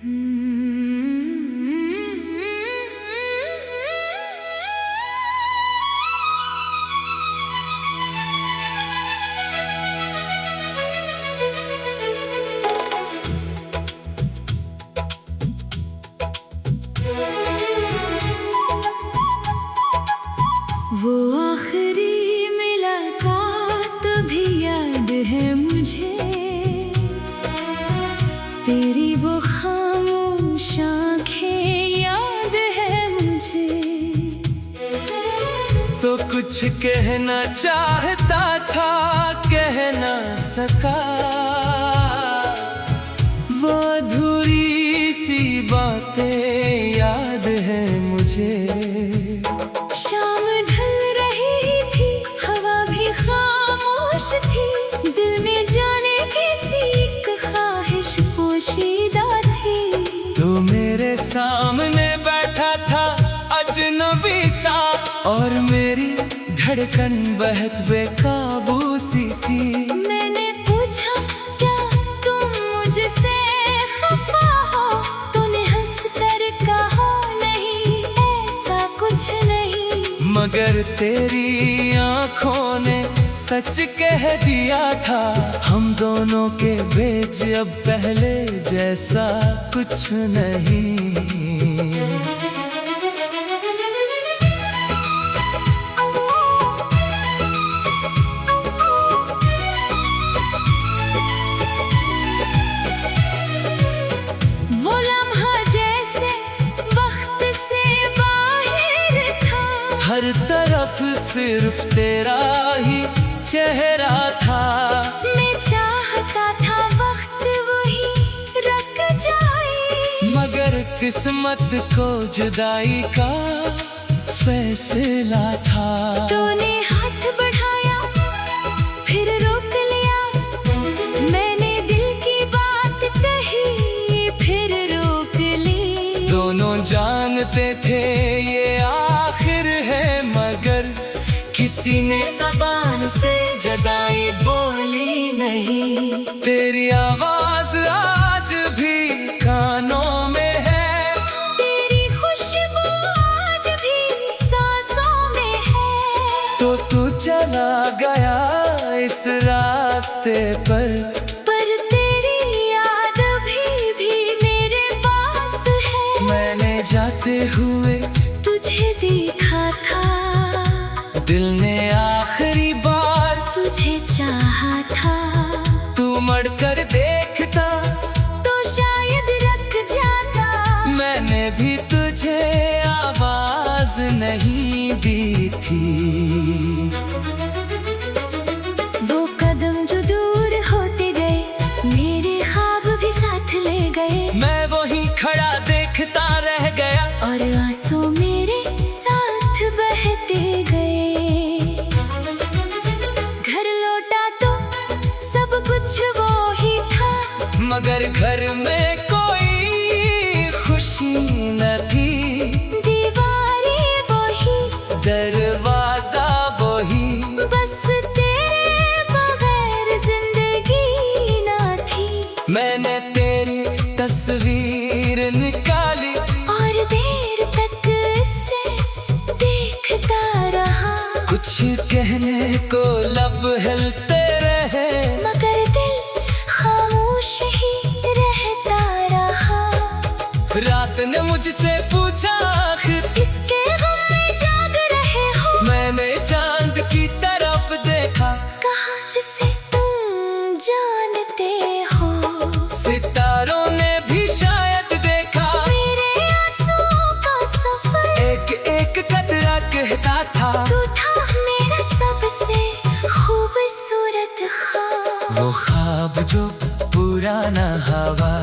वो आखिरी मुलाकात भी याद है मुझे, तेरी वो खामोश आँखें याद है मुझे। तो कुछ कहना चाहता था, कह ना सका, वो अधूरी सी बातें याद है मुझे। शाम ढल रही थी, हवा भी खामोश थी, दिल में जाने की सी एक ख्वाहिश पोशीदा थी। तो मेरे सामने बैठा था अजनबी सा, और मेरी धड़कन बहुत बेकाबू सी थी। मैंने पूछा क्या तुम मुझसे खफा हो, तूने हंस कर कहा नहीं ऐसा कुछ नहीं। मगर तेरी आँखों ने सच कह दिया था, हम दोनों के बीच अब पहले जैसा कुछ नहीं। वो लम्हा जैसे वक्त से बाहर था, हर तरफ सिर्फ तेरा ही चेहरा था। मैं चाहता था वक्त वही रुक जाए, मगर किस्मत को जुदाई का फैसला था। तूने हाथ बढ़ाया फिर रोक लिया, मैंने दिल की बात कही फिर रोक ली। दोनों जानते थे ये आखिर है, मगर किसी ने ज़बान से जुदाई बोली नहीं। तेरी आवाज आज भी कानों में है, तेरी खुशबू आज भी सांसों में है। तो तू चला गया इस रास्ते पर तेरी याद भी मेरे पास है। मैंने जाते हुए तुझे देखा था, दिल ने आखिरी बार तुझे चाहा था। तू मड़कर देखता तो शायद रख जाता, मैंने भी तुझे आवाज नहीं दी थी। वो कदम जो दूर होते गए, मेरे ख्वाब भी साथ ले गए। मैं वहीं खड़ा देखता रह गया, और आंसू मेरे साथ बहते गए। घर लौटा तो सब कुछ वो ही था, मगर घर में कोई खुशी न थी। दीवारें वही, दरवाजा वही, बस तेरे बगैर जिंदगी ना थी। मैंने तेरी तस्वीर निकाली, और देर तक इसे देखता रहा। कुछ कहने को लब हिलते रहे, मगर दिल खामोश ही रहता रहा। रात ने मुझसे पूछा आखिर किसके गम में जाग रहे हो, मैंने चांद की तरफ देखा, कहा जिसे तुम जानते हो। सितारों ने भी शायद देखा, मेरे आंसुओं का सफर एक एक कतरा कहता था। तू था मेरा सबसे खूबसूरत ख्वाब। वो ख्वाब जो पुराना हवा,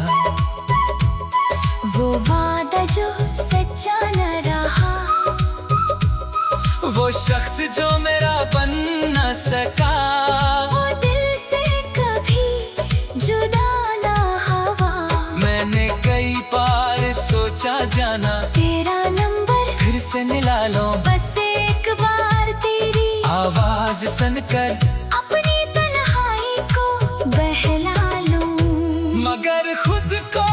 वो वादा जो सच्चा न रहा, वो शख्स जो मेरा बन न सका। वो दिल से कभी जुदा ना हुआ। मैंने कई बार सोचा जाना, तेरा नंबर फिर से मिला लो, बस एक बार तेरी आवाज सुनकर अपनी तन्हाई को बहला लूं। मगर खुद को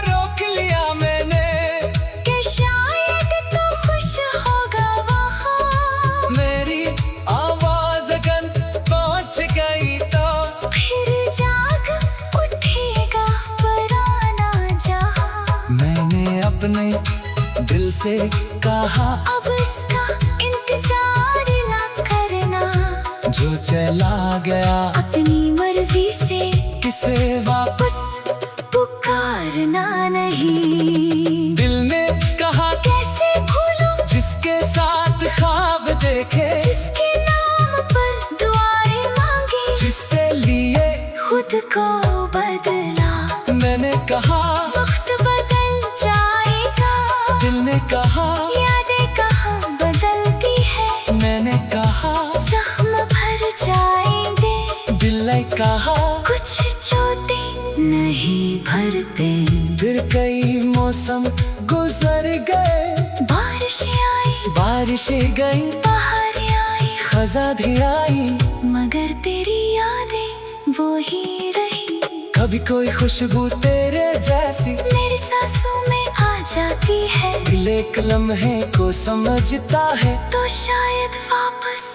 रोक अपने दिल से कहा, अब इसका इंतजार ना करना, जो चला गया अपनी मर्जी से किसे वापस पुकारना नहीं। दिल ने कहा, कैसे भूलूं जिसके साथ ख्वाब देखे, जिसके नाम पर दुआएं मांगी, जिसके लिए खुद को बदला। मैंने कहा, वक्त बदल जाएगा, दिल ने कहा, यादें कहाँ बदलती है। मैंने कहा, जख्म भर जाएंगे, दिल ने कहा, कुछ चोटें नहीं भरते। फिर कई मौसम गुजर गए, बारिशें गई, बाहर आई, खज़ा भी आई, मगर तेरी यादें वो ही रही। कभी कोई खुशबू तेरे जैसी मेरी सांसों में आ जाती है, दिल एक लम्हे को समझता है, तो शायद वापस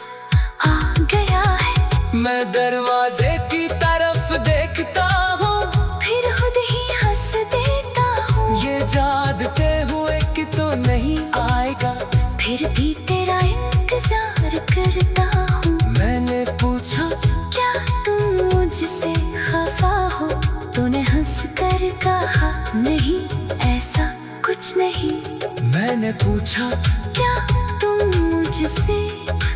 आ गया है। मैं दरवाजे की तरफ देखता हूँ, फिर खुद ही हंस देता हूँ, ये जानते हुए कि तो नहीं आएगा, फिर भी तेरा इंतजार करता हूँ। मैंने पूछा, क्या तुम मुझसे खफा हो? तूने हंस कर कहा, नहीं ऐसा कुछ नहीं। मैंने पूछा, क्या तुम मुझसे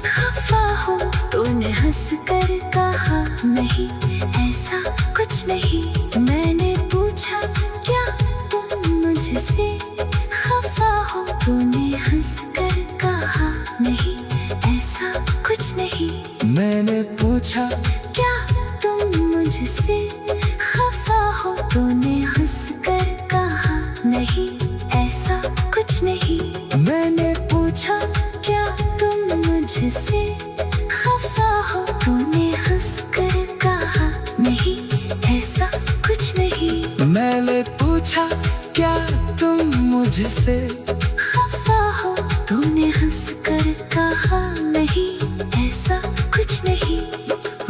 खफा हो? तूने हंस कर कहा, नहीं ऐसा कुछ नहीं। मैंने पूछा, क्या तुम मुझसे खफा हो? तूने हंस कर कहा, नहीं ऐसा कुछ नहीं। मैंने पूछा, क्या तुम मुझसे खफा हो? तूने हंस कर कहा, नहीं ऐसा कुछ नहीं। मैंने पूछा, क्या तुम मुझसे खफा हो? तूने हंस कर कहा, नहीं ऐसा कुछ नहीं। मैंने पूछा, क्या तुम मुझसे खफा हो? तूने हंस कर कहा, नहीं ऐसा कुछ नहीं।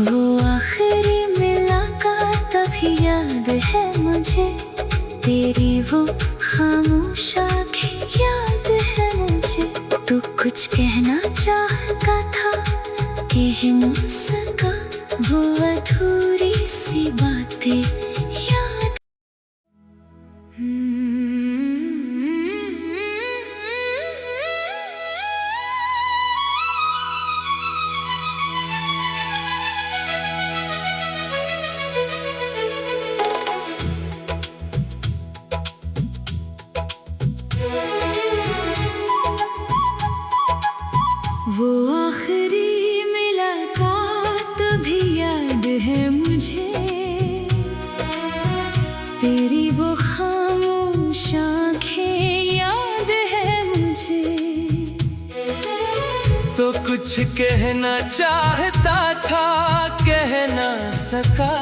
वो आखिरी मुलाकात अभी याद है मुझे, तेरी वो खामोश आंखें याद है मुझे। तू कुछ कहना चाहता था, कह न सका, वो अधूरी सी बातें याद। वो आखिरी मुलाकात भी याद है मुझे, तेरी वो खामोश आंखें याद है मुझे। तो कुछ कहना चाहता था, कह ना सका,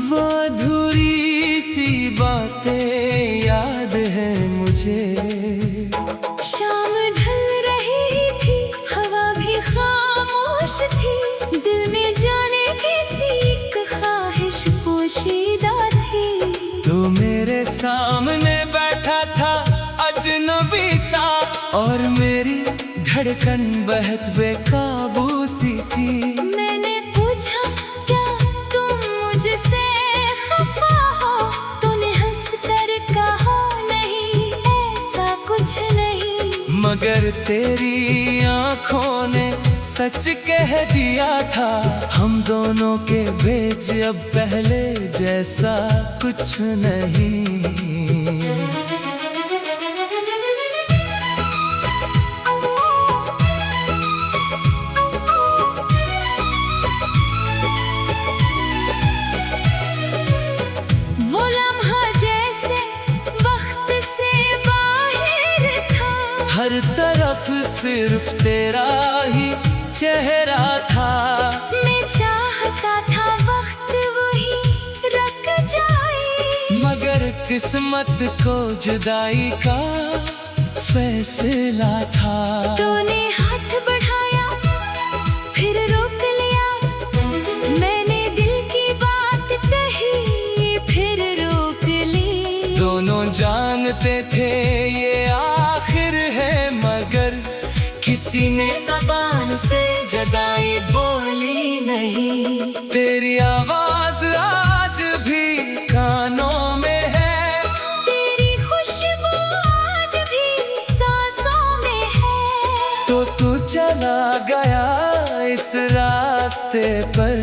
वो अधूरी सी बातें याद है मुझे। शाम ढल रही थी, हवा भी खामोश थी, दिल में जाने कैसी एक ख्वाहिश पोशीदा थी। तो मेरे सामने बैठा था अजनबी सा, और मेरी धड़कन बहत बेकाबू सी थी। मैंने पूछा, क्या तुम मुझसे खफा हो? तूने हंस कर कहा, नहीं ऐसा कुछ नहीं। मगर तेरी आंखों ने सच कह दिया था, हम दोनों के बीच अब पहले जैसा कुछ नहीं। वो लम्हा जैसे वक्त से बाहर था, हर तरफ सिर्फ तेरा ही चेहरा था। मैं चाहता था वक्त वही रुक जाए, मगर किस्मत को जुदाई का फैसला था। तूने हाथ बढ़ाया, फिर रोक लिया, मैंने दिल की बात कही, फिर रोक ली। दोनों जानते थे ये आखिर है, मगर किसी ने ज़बान से जुदाई बोली नहीं। तेरी आवाज आज भी कानों में है, तेरी खुशबू आज भी सांसों में है। तो तू चला गया इस रास्ते पर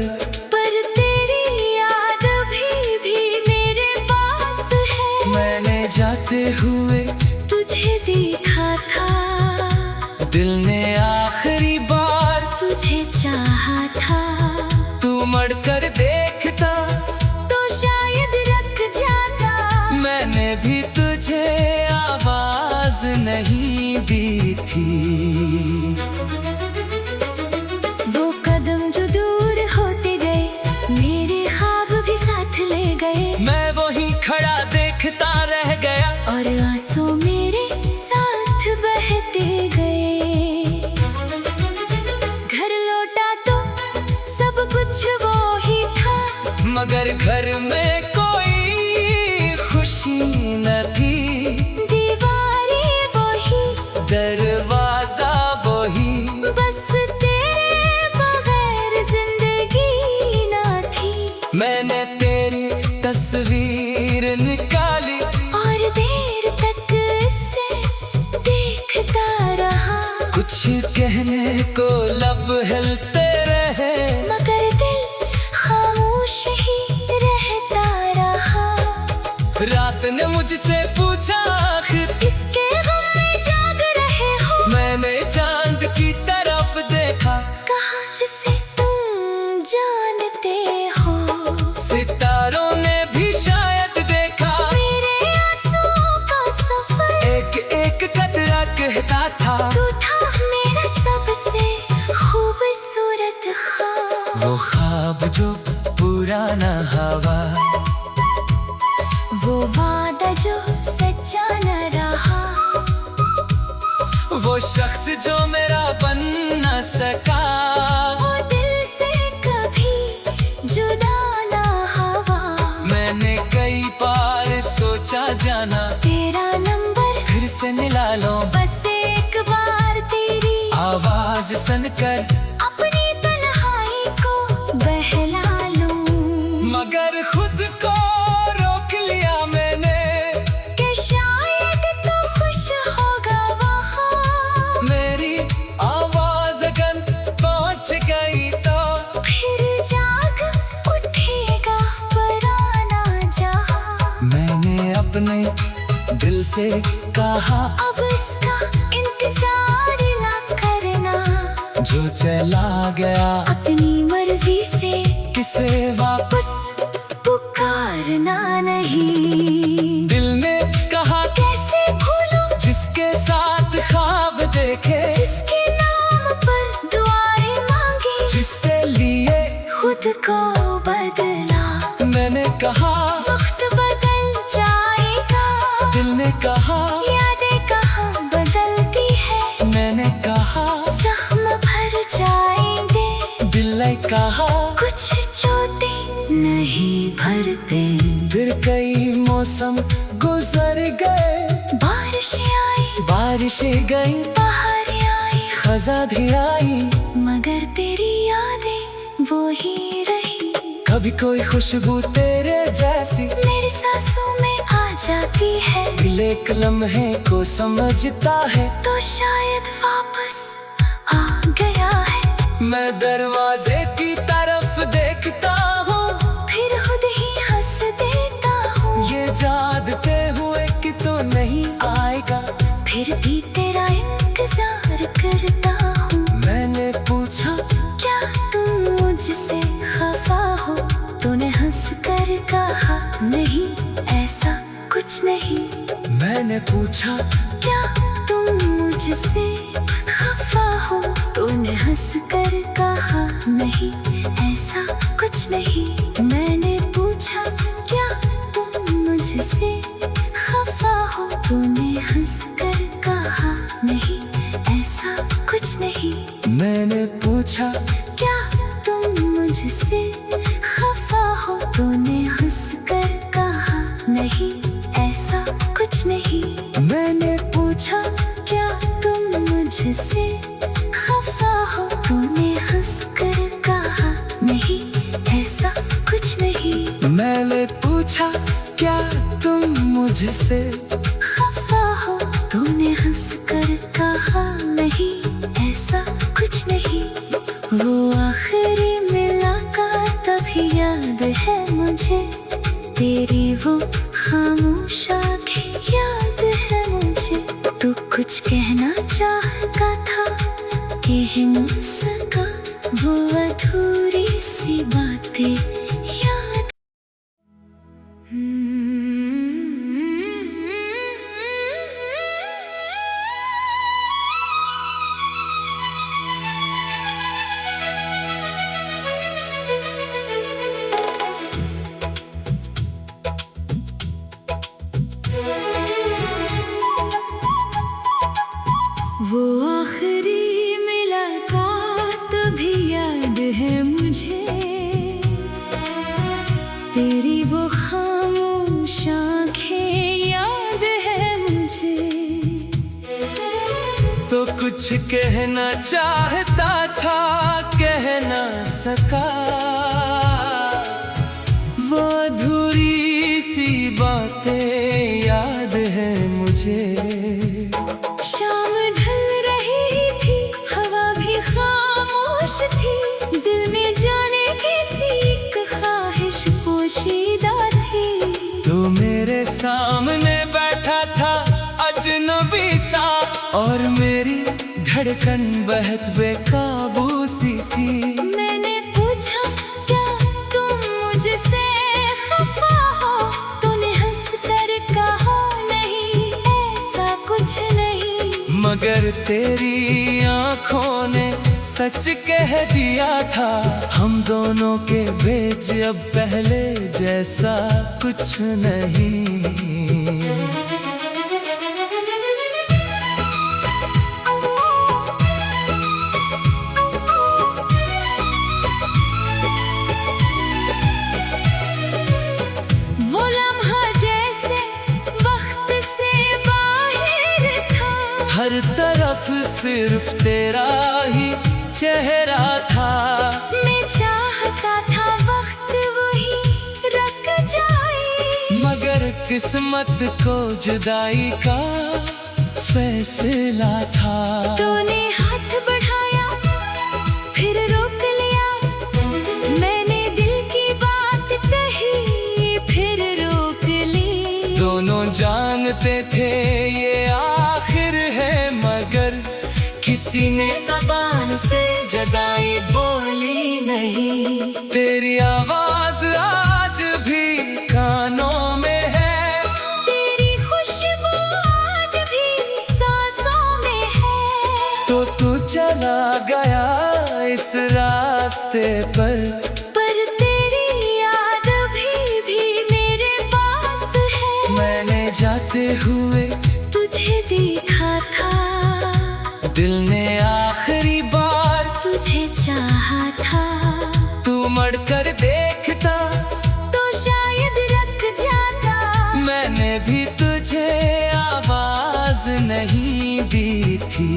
तेरी याद भी मेरे पास है। मैंने जाते हुए तुझे देखा था, दिल ने आखिरी बार तुझे चाहा था। तू मड़कर देखता तो शायद रख जाता, मैंने भी तुझे आवाज नहीं दी थी। वो कदम जो दूर होते गए, मेरे ख्वाब भी साथ ले गए। मैं वहीं खड़ा देखता रह गया, और आंसू मेरे साथ बहते गए। घर लौटा तो सब कुछ वो ही था, मगर घर में कोई खुशी न थी। दीवारें वही, दरवाजा वही, बस तेरे बगैर जिंदगी ना थी। मैंने तेरी तस्वीर निकाली और देर तक इसे देखता रहा, कुछ कहने को लब हिलते रहे, मगर दिल खामोश ही रहता रहा। रात ने मुझसे पूछा आखिर किसके गम में जाग रहे हो। मैंने चांद की तरफ देखा, कहा जिसे तुम जानते हो। सितारों ने भी शायद देखा, मेरे आंसुओं का सफर एक एक कतरा कहता था। तू था मेरा सबसे खूबसूरत ख्वाब। वो ख्वाब जो पुराना हवा, वो वादा जो सच्चा न रहा, वो शख्स जो मेरा बन न सका। वो दिल से कभी जुदा ना हुआ। मैंने कई बार सोचा जाना, तेरा नंबर फिर से मिला लो, बस एक बार तेरी आवाज सुनकर अपनी तन्हाई को बहला लूं। मगर खुद को रोक लिया मैंने, कि शायद तू खुश होगा वहाँ। मेरी आवाज अगर पहुंच गई तो फिर जाग उठेगा पराना जहाँ। मैंने अपने दिल से कहा, अब इसका इंतजार ना करना, जो चला गया अपनी मर्जी से किसे वापस पुकारना नहीं। दिल ने कहा, कैसे भूलूं जिसके साथ ख्वाब देखे, जिसके नाम पर दुआएं मांगी, जिससे लिए खुद को बदला। मैंने कहा वक्त बदल जाएगा, दिल ने कहा यादें कहाँ बदलती है। मैंने कहा जख्म भर जाएंगे, दिल ने कहा कुछ चोटें नहीं भरते। फिर कई मौसम गुजर गए, बारिशें आई, बारिशें गई, बहारें आई, खजा भी आई, मगर तेरी यादें वो ही रही। कभी कोई खुशबू तेरे जैसी मेरी सांसों में आ जाती है, दिल एक लम्हे को समझता है, तो शायद वापस आ गया है। मैं दरवाजे की तरफ देखता हूँ, फिर खुद ही हंस देता हूँ। ये जानते हुए कि तो नहीं आएगा, फिर भी तेरा इंतजार करता हूँ। मैंने पूछा क्या तुम मुझसे खफा हो। तूने हंस कर कहा नहीं, ऐसा कुछ नहीं। मैंने पूछा क्या तुम मुझसे खफा हो। तूने हंस कर कहा नहीं, ऐसा कुछ नहीं। मैंने पूछा क्या तुम मुझसे खफा हो। तूने हंस कर कहा नहीं, ऐसा कुछ नहीं। मैंने पूछा क्या तुम मुझसे खफा हो। तूने हंस कर कहा नहीं, ऐसा कुछ नहीं। पूछा क्या तुम मुझसे खफा हो, तूने हंस कर कहा नहीं, ऐसा कुछ नहीं। वो आखिरी मुलाकात अभी याद है मुझे, तेरी वो खामोश आंखें याद है मुझे। तू कुछ कहना चाहता था, कह न सका, वो अधूरी सी बातें याद। वो आखिरी मुलाकात भी याद है मुझे, तेरी वो खामोश आंखें याद है मुझे। तो कुछ कहना चाहता था, कह ना सका, वो अधूरी सी बातें याद है मुझे। शाम ढल रही थी, हवा भी खामोश थी, दिल में जाने कैसी एक ख्वाहिश पोशीदा थी। तो मेरे सामने बैठा था अजनबी सा, और मेरी धड़कन बहुत बेकाबू सी थी। मैंने पूछा क्या तुम मुझसे खफा हो, तूने हंस कर कहा नहीं, ऐसा कुछ नहीं। मगर तेरी आंखों ने सच कह दिया था, हम दोनों के बीच अब पहले जैसा कुछ नहीं। वो लम्हा जैसे वक्त से बाहर था, हर तरफ सिर्फ तेरा ही चेहरा था। मैं चाहता था वक्त वही रुक जाए, मगर किस्मत को जुदाई का फैसला था। तूने हाथ बढ़ाया फिर रोक लिया, मैंने दिल की बात कही फिर रोक ली। दोनों जानते थे ये आखिर है, मगर किसी ने ज़बान से जुदाई बोली नहीं। तेरी आवाज आज भी कानों में है, तेरी खुशबू आज भी सांसों में है। तो तू चला गया इस रास्ते पर तेरी याद भी मेरे पास है। मैंने जाते हुए तुझे देखा था, दिल ने आखिरी बार तुझे चाहा था। तू मड़ कर देखता तो शायद रख जाता, मैंने भी तुझे आवाज नहीं दी थी।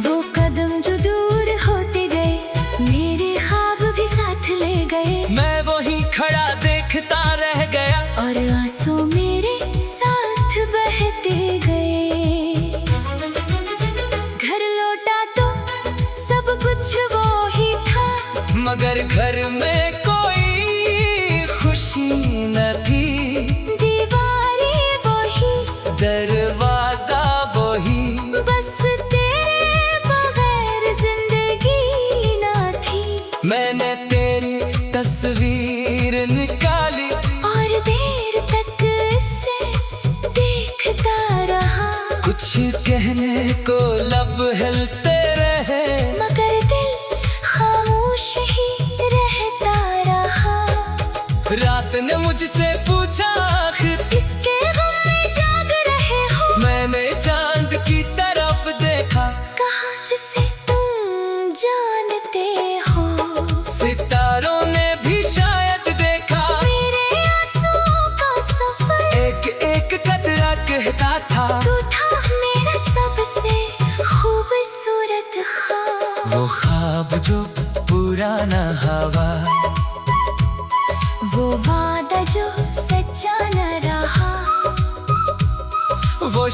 वो कदम जो दूर होते गए, मेरे ख्वाब भी साथ ले गए। मैं वहीं खड़ा देखता रह गया, और आंसू मेरे साथ बहते गए। घर लौटा तो सब कुछ वो ही था, मगर घर में कोई खुशी न थी। दीवारें वही, दरवाजा वही, बस तेरे बगैर जिंदगी ना थी। मैंने तेरी तस्वीर निकाली, और देर तक इसे देखता रहा। कुछ कहने को लब हिलते रहे, मगर दिल खामोश ही रहता रहा। रात ने मुझसे पूछा आखिर इसके गम में जाग रहे हो, मैंने चांद की तरफ देखा, कहा जिसे तुम जानते हो। सितारों ने भी शायद देखा, मेरे आंसुओं का सफर एक एक कतरा कहता था। तू था मेरा सबसे खूबसूरत ख्वाब। वो ख्वाब जो पुराना हवा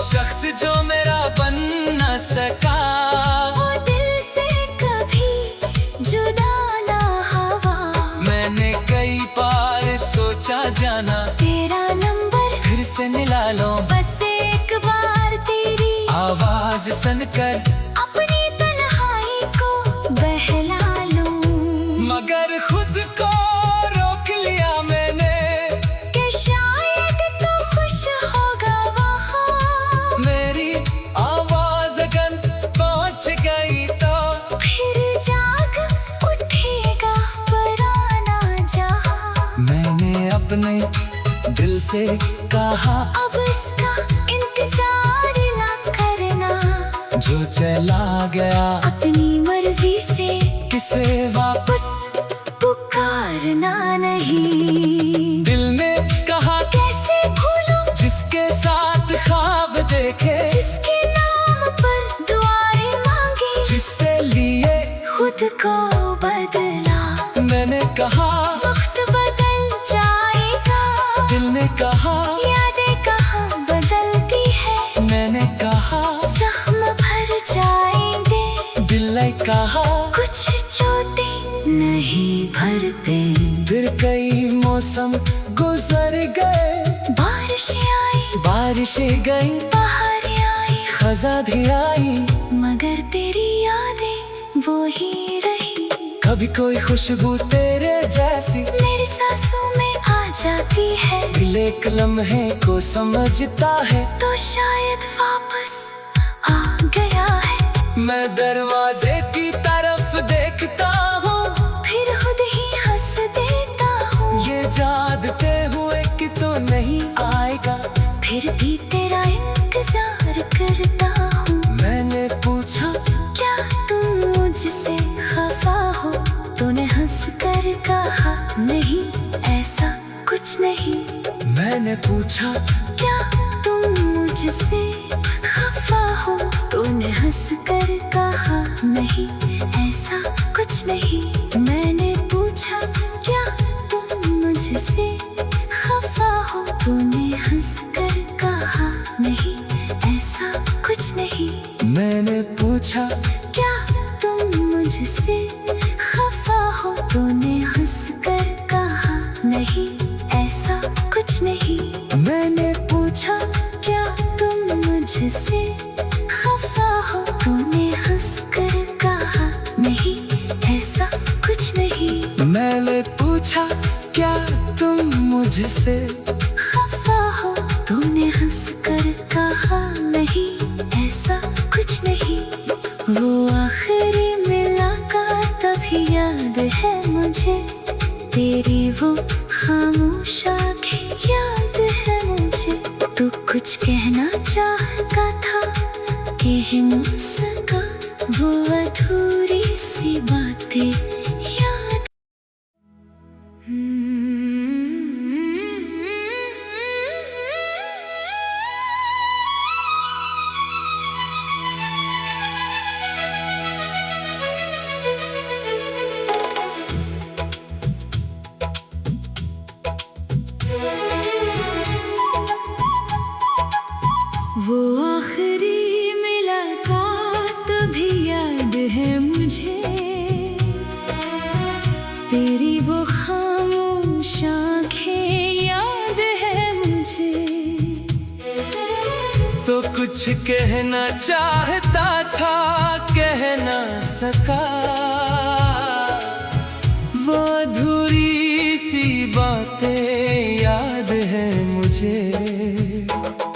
शख्स जो मेरा बन न सका, वो दिल से कभी जुदा ना हुआ। मैंने कई बार सोचा जाना तेरा नंबर फिर से मिला लो, बस एक बार तेरी आवाज सुनकर अपनी तन्हाई को बहला लूं। मगर खुद को रोक लिया मैंने कि शायद तू खुश होगा वहाँ। मेरी आवाज अगर पहुंच गई तो फिर जाग उठेगा पुराना जहाँ। मैंने अपने दिल से कहा अब इसका इंतजार ना करना, जो चला गया अपनी मर्जी से किसे वापस पुकारना नहीं। दिल ने कहा कैसे भूलूं जिसके साथ ख्वाब देखे, जिसके नाम पर दुआएं मांगी, जिससे लिए खुद को बदला। मैंने कहा वक्त बदल जाएगा, दिल ने कहा यादें कहाँ बदलती है। मैंने कहा जख्म भर जाएंगे, दिल ने कहा कुछ चोटें नहीं भरते। फिर कई मौसम गुजर गए, बारिशें गई, बाहर आई, खजा भी आई, मगर तेरी यादें वो ही रही। कभी कोई खुशबू तेरे जैसी मेरी सांसों में आ जाती है, दिल एक लम्हे को समझता है, तो शायद वापस आ गया है। मैं दरवाजे की तरफ देखता हूँ, फिर खुद ही हंस देता हूँ। ये जानते हुए कि तो नहीं आएगा, फिर भी तेरा इंतजार करता हूँ। मैंने पूछा क्या तुम मुझसे खफा हो, तूने हंस कर कहा नहीं ऐसा कुछ नहीं। मैंने पूछा क्या तुम मुझसे खफा हो, तूने हंस कर कहा नहीं ऐसा कुछ नहीं। मैंने पूछा क्या तुम मुझसे खफा हो, तूने हंस कर कहा नहीं ऐसा कुछ नहीं। मैंने पूछा क्या तुम मुझसे खफा हो, तूने हंस कर कहा नहीं ऐसा कुछ नहीं। मैंने पूछा क्या तुम मुझसे खफा हो, तूने हंस कर कहा नहीं ऐसा कुछ नहीं। मैंने पूछा क्या तुम मुझसे खफा हो, तूने हंस कर कहा नहीं ऐसा कुछ नहीं। वो आखिरी मुलाकात अभी याद है मुझे, तेरी वो खामोश आंखें याद है मुझे। तू कुछ कहना चाहता था, कह न सका, वो अधूरी सी बातें याद। वो आखिरी मुलाकात भी याद है मुझे, तेरी वो खामोश आंखें याद है मुझे। तो कुछ कहना चाहता था, कह ना सका, वो अधूरी सी बातें याद है मुझे।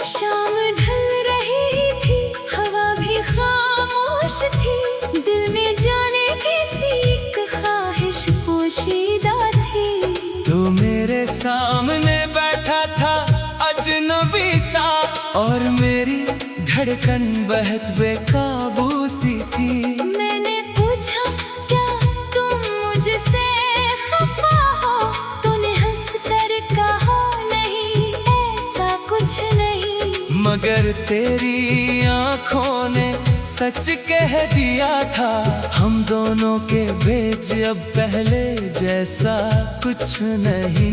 शाम ढल रही थी, हवा भी खामोश थी, दिल में जाने कैसी एक ख्वाहिश पोशीदा थी। तो मेरे सामने बैठा था अजनबी सा, और मेरी धड़कन बहुत बेकाबू सी थी। मैंने पूछा क्या तुम मुझसे खफा हो, तूने हंस कर कहा नहीं ऐसा कुछ नहीं। मगर तेरी आंखों ने सच कह दिया था, हम दोनों के बीच अब पहले जैसा कुछ नहीं।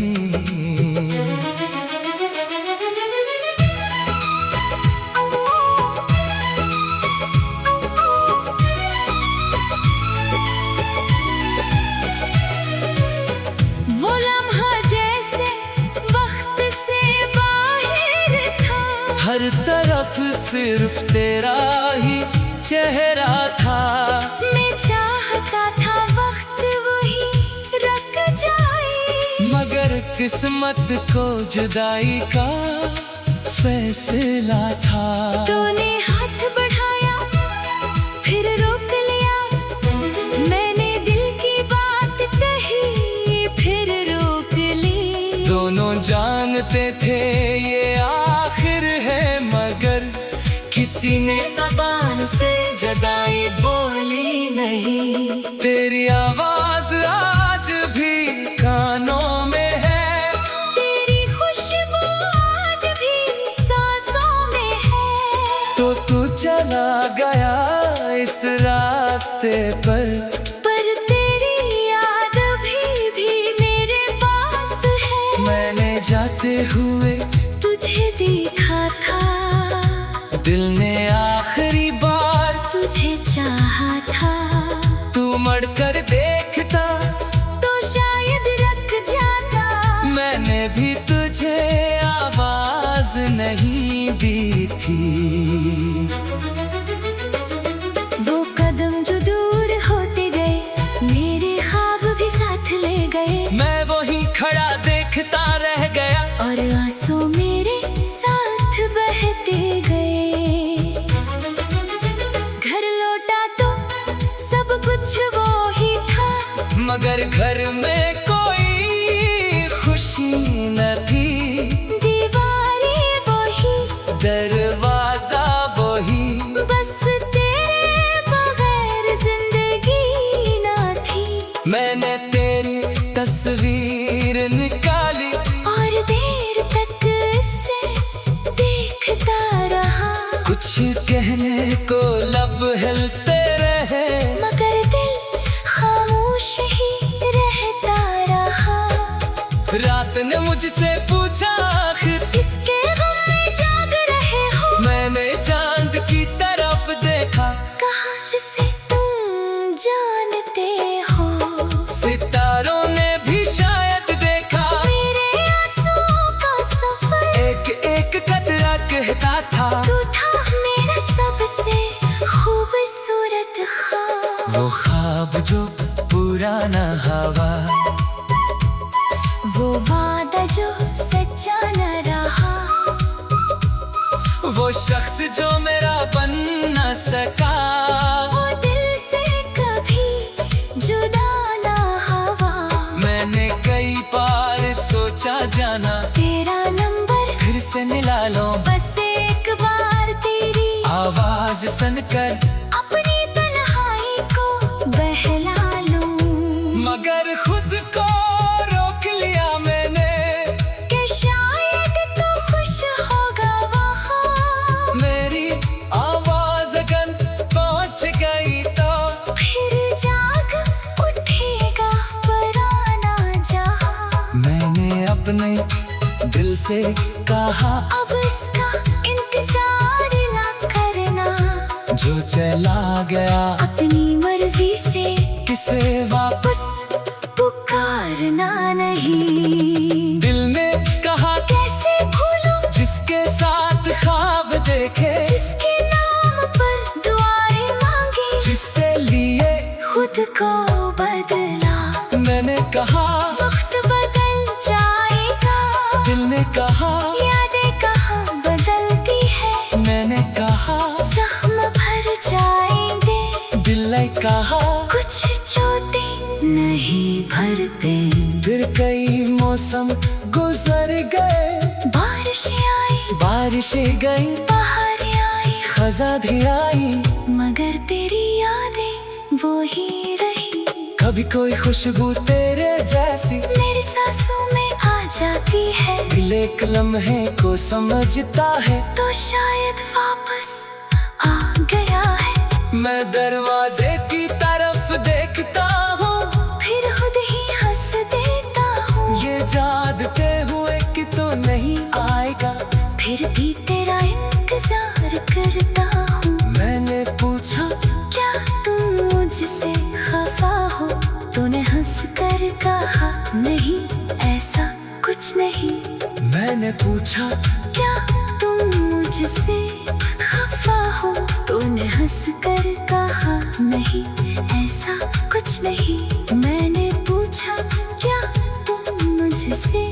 सिर्फ तेरा ही चेहरा था। मैं चाहता था वक्त वही रुक जाए, मगर किस्मत को जुदाई का फैसला था। तूने हाथ बढ़ाया फिर रोक लिया, मैंने दिल की बात कही फिर रोक ली। दोनों जानते थे ये आखिर है, मगर किसी ने ज़बान से जुदाई बोली नहीं। तेरी आवाज आज भी कानों में है, तेरी खुशबू आज भी सांसों में है। तो तू चला गया इस रास्ते पर तेरी याद भी मेरे पास है। मैंने जाते हुए तुझे देखा था, दिल ने आखिरी बार तुझे चाहा था। तू मड़कर देखता तो शायद रख जाता, मैंने भी तुझे आवाज नहीं दी थी। वो कदम जो दूर होते गए, मेरे ख्वाब भी साथ ले गए। मैं वहीं खड़ा देखता रह गया, और आंसू मेरे साथ बहते गए। घर लौटा तो सब कुछ वो ही था, मगर घर में कोई खुशी न थी। दीवारें वही, दरवाजा वही, बस तेरे बगैर जिंदगी ना थी। मैंने तेरी तस्वीर निकाली और देर तक इसे देखता रहा, कुछ कहने को लब हिलते रहे, मगर दिल खामोश ही रहता रहा। रात ने मुझसे पूछा आखिर किसके गम में जाग रहे हो, मैंने चांद की तरफ देखा, कहा जिसे तुम जानते हो। सितारों ने भी शायद देखा, मेरे आंसुओं का सफर, एक एक कतरा कहता था। तू था मेरा सबसे खूबसूरत ख्वाब। वो ख्वाब जो पूरा न हवा, वो वादा जो सच्चा न रहा, वो शख्स जो मेरा बन न सका। वो दिल से कभी जुदा ना हुआ। मैंने कई बार सोचा जाना तेरा नंबर फिर से मिला लो, बस एक बार तेरी आवाज सुनकर अपनी तन्हाई को बहला लूं। मगर खुद को रोक लिया मैंने, कि शायद तू खुश होगा वहाँ। मेरी आवाज अगर पहुंच गई तो फिर जाग उठेगा पराना जहाँ। मैंने अपने दिल से कहा अब इसका इंतजार ना करना, जो चला गया अपनी मर्जी से किसे वापस पुकारना नहीं। दिल ने कहा कैसे भूलूं जिसके साथ ख्वाब देखे, जिसके नाम पर दुआएं मांगी, जिससे लिए खुद को बदला। मैंने कहा वक्त बदल जाएगा, दिल ने कहा यादें कहाँ बदलती है। मैंने कहा जख्म भर जाएंगे, दिल ने कहा कुछ चोटें नहीं भरते। फिर कई मौसम गुजर गए, बारिशें आई, बारिशें गई, बहारें आई, खजा भी आई, मगर तेरी यादें वो ही रही। कभी कोई खुशबू तेरे जैसी मेरी सांसों में आ जाती है, दिल एक लम्हे को समझता है, तो शायद वापस आ गया है। मैं दरवाजे की तरफ देखता हूँ, फिर खुद ही हंस देता हूँ। ये जानते हुए कि तो नहीं आएगा, फिर भी तेरा इंतजार करता हूँ। मैंने पूछा क्या तुम मुझसे खफा हो, तूने हंस कर कहा नहीं ऐसा कुछ नहीं। मैंने पूछा क्या तुम मुझसे खफा हो, तूने हंस कर कहा नहीं ऐसा कुछ नहीं। मैंने पूछा क्या तुम मुझसे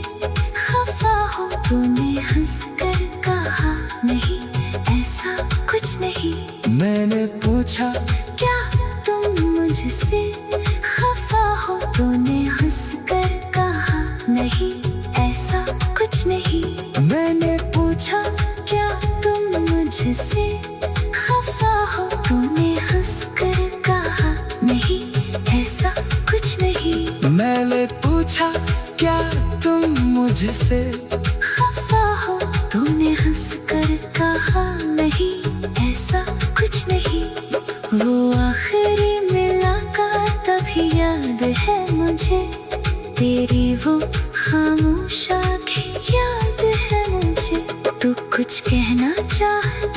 खफा हो, तूने हंस कर कहा नहीं ऐसा कुछ नहीं। मैंने पूछा क्या तुम मुझसे खफा हो, तूने हंस कर कहा नहीं ऐसा कुछ नहीं। मैंने पूछा क्या तुम मुझसे खफा हो, तूने हंस कर कहा नहीं ऐसा कुछ नहीं। मैंने पूछा क्या तुम मुझसे खफा हो, तूने हंस कर कहा नहीं ऐसा कुछ नहीं। वो आखिरी मुलाकात अभी याद है मुझे, तेरी वो खामोश आंखें याद है मुझे। तू कुछ कहना चाहता